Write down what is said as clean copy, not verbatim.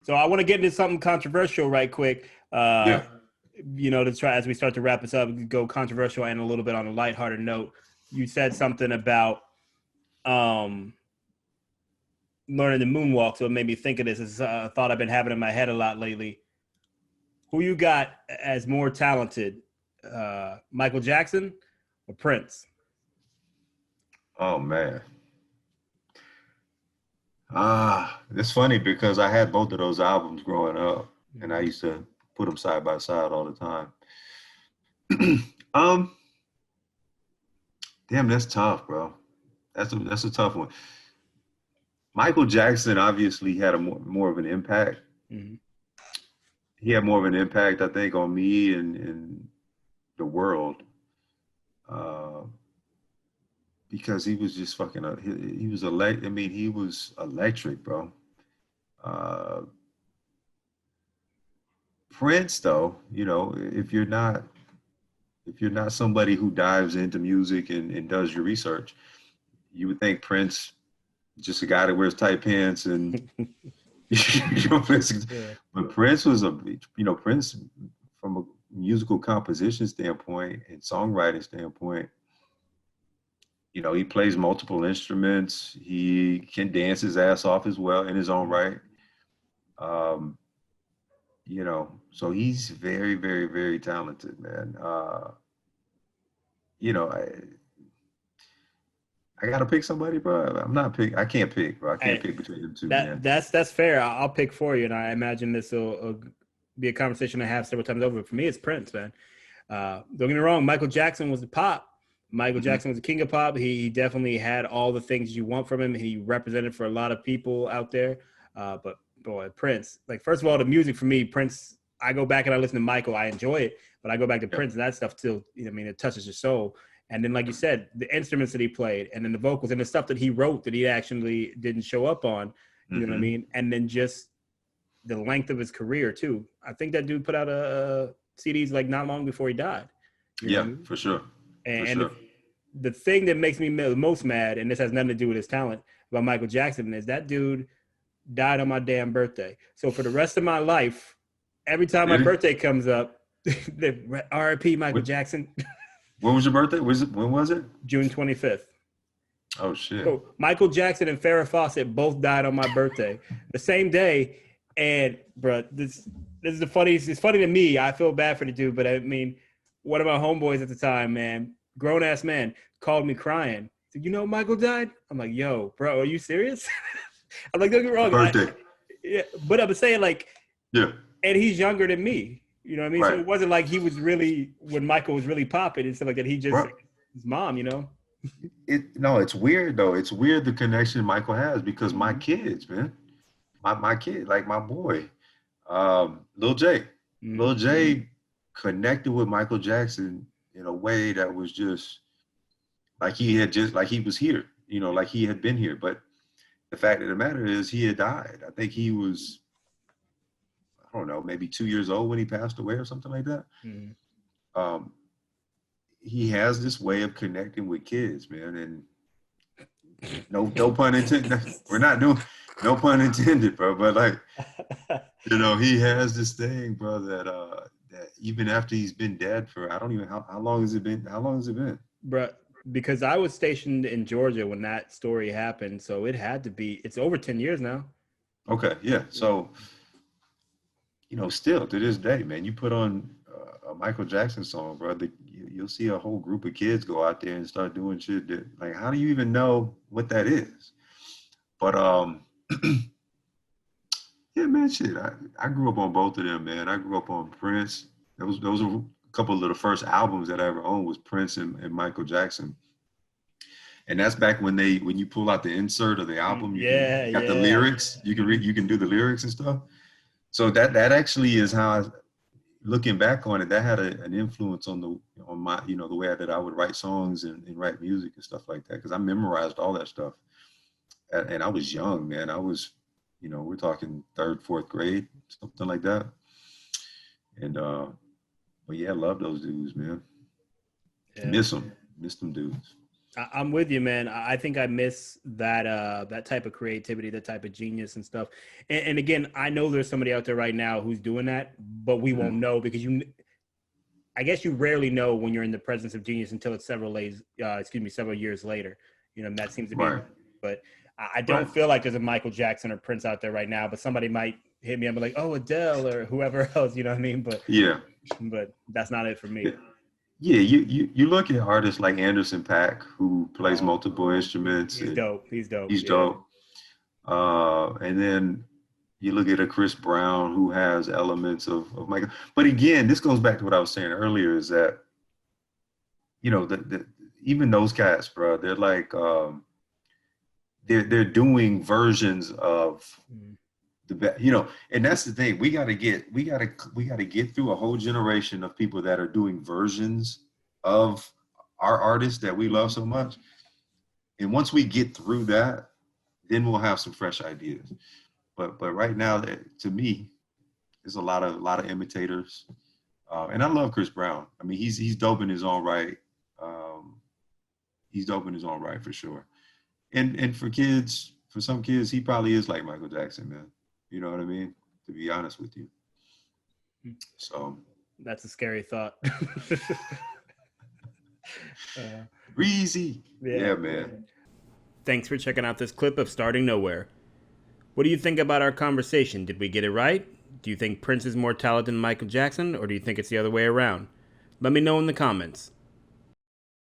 So I want to get into something controversial right quick. Yeah. To try as we start to wrap this up, go controversial and a little bit on a lighthearted note. You said something about um, learning the moonwalk, so it made me think of this. It's a thought I've been having in my head a lot lately. Who you got as more talented, Michael Jackson or Prince? Oh man. It's funny because I had both of those albums growing up, and I Mhm. used to put them side by side all the time. um, Damn, that's tough, bro. That's a tough one. Michael Jackson obviously had a more of an impact. Mhm. He had more of an impact, I think, on me and the world. Uh, because he was just fucking. He was elect. I mean, he was electric, bro. Uh, Prince, though, if you're not somebody who dives into music and does your research, you would think Prince just a guy that wears tight pants and Yeah. but Prince was Prince from a musical composition standpoint and songwriting standpoint, he plays multiple instruments. He can dance his ass off as well in his own right. Um, so he's very, very, very talented, man. You know, I gotta pick somebody, bro. I'm not pick. I can't pick, bro. I can't I, pick between them two, that man. that's fair. I'll pick for you, and I imagine this will be a conversation I have several times over. For me, it's Prince, man. Don't get me wrong, Michael Jackson was the pop. Michael Hmm. Jackson was the king of pop. He definitely had all the things you want from him. He represented for a lot of people out there. But boy, Prince, like first of all, the music for me, Prince. I go back and I listen to Michael. I enjoy it, but I go back to Yeah. Prince and that stuff still. I mean, it touches your soul. And then, like you said, the instruments that he played, and then the vocals and the stuff that he wrote that he actually didn't show up on. You know what I Hmm. mean? And then just the length of his career too. I think that dude put out a CDs like not long before he died. You know what I Yeah, mean? for sure, for And sure. the thing that makes me most mad, and this has nothing to do with his talent, about Michael Jackson is that dude died on my damn birthday. So for the rest of my life, every time my Did he? birthday comes up, the RIP Michael When, Jackson, when was your birthday? When was it? June 25th. Oh shit. So Michael Jackson and Farrah Fawcett both died on my birthday, the same day. And bro, this is the funniest. It's funny to me. I feel bad for the dude, but I mean, one of my homeboys at the time, man, grown ass man, called me crying. Said, "You know, Michael died." I'm like, "Yo, bro, are you serious?" I'm like, "Don't get me The wrong, birthday. yeah," but I'm saying like, Yeah. and he's younger than me. You know what I mean? So Right. it wasn't like he was really when Michael was really popping and stuff like that. He just Bro, his mom, you know. it's weird though. It's weird the connection Michael has because my Mm-hmm. kids, man, my kid, like my boy, Lil J, Mm-hmm. Lil J connected with Michael Jackson in a way that was just like he was here, like he had been here. But the fact of the matter is he had died. I think he was, I don't know, maybe 2 years old when he passed away or something like that. Mm-hmm. Um, he has this way of connecting with kids, man, and no pun intended. We're not doing no pun intended, bro. But like, he has this thing, bro, that even after he's been dead for I don't even how long has it been? How long has it been? Bruh, because I was stationed in Georgia when that story happened, so it had to be. It's over 10 years now. Okay, yeah. So still to this day, man, you put on a Michael Jackson song, bro, you'll see a whole group of kids go out there and start doing shit that, like, how do you even know what that is? But yeah, man, shit. I grew up on both of them, man. I grew up on Prince. Those are a couple of the first albums that I ever owned was Prince and Michael Jackson. And that's back when you pull out the insert of the album, Yeah, you got the yeah. lyrics, you can read, Mhm. you can do the lyrics and stuff. So that actually is how looking back on it, that had an influence on my the way that I would write songs and write music and stuff like that because I memorized all that stuff and I was young, man. I was we're talking third, fourth grade, something like that. And but yeah, I love those dudes, man. Yeah. Miss them dudes. I'm with you, man. I think I miss that that type of creativity, that type of genius and stuff. And again, I know there's somebody out there right now who's doing that, but we won't know because I guess you rarely know when you're in the presence of genius until it's several years later. You know, that seems to be. Right. But I don't Right. feel like there's a Michael Jackson or Prince out there right now. But somebody might hit me and be like, "Oh, Adele" or whoever else. You know what I mean? Yeah. But that's not it for me. Yeah. Yeah, you look at artists like Anderson Paak, who plays multiple instruments, He's and dope. He's dope. he's Yeah. dope. And then you look at a Chris Brown who has elements of Michael. But again, this goes back to what I was saying earlier: is that even those cats, bro, they're like they're doing versions of Mm. the best, and that's the thing. We gotta get through a whole generation of people that are doing versions of our artists that we love so much. And once we get through that, then we'll have some fresh ideas. But right now, to me, there's a lot of imitators, and I love Chris Brown. I mean, he's dope in his own right. He's dope in his own right for sure. And for some kids, he probably is like Michael Jackson, man. You know what I mean? To be honest with you. So That's a scary thought. Breezy. Yeah, man. Thanks for checking out this clip of Starting Nowhere. What do you think about our conversation? Did we get it right? Do you think Prince is more talented than Michael Jackson, or do you think it's the other way around? Let me know in the comments.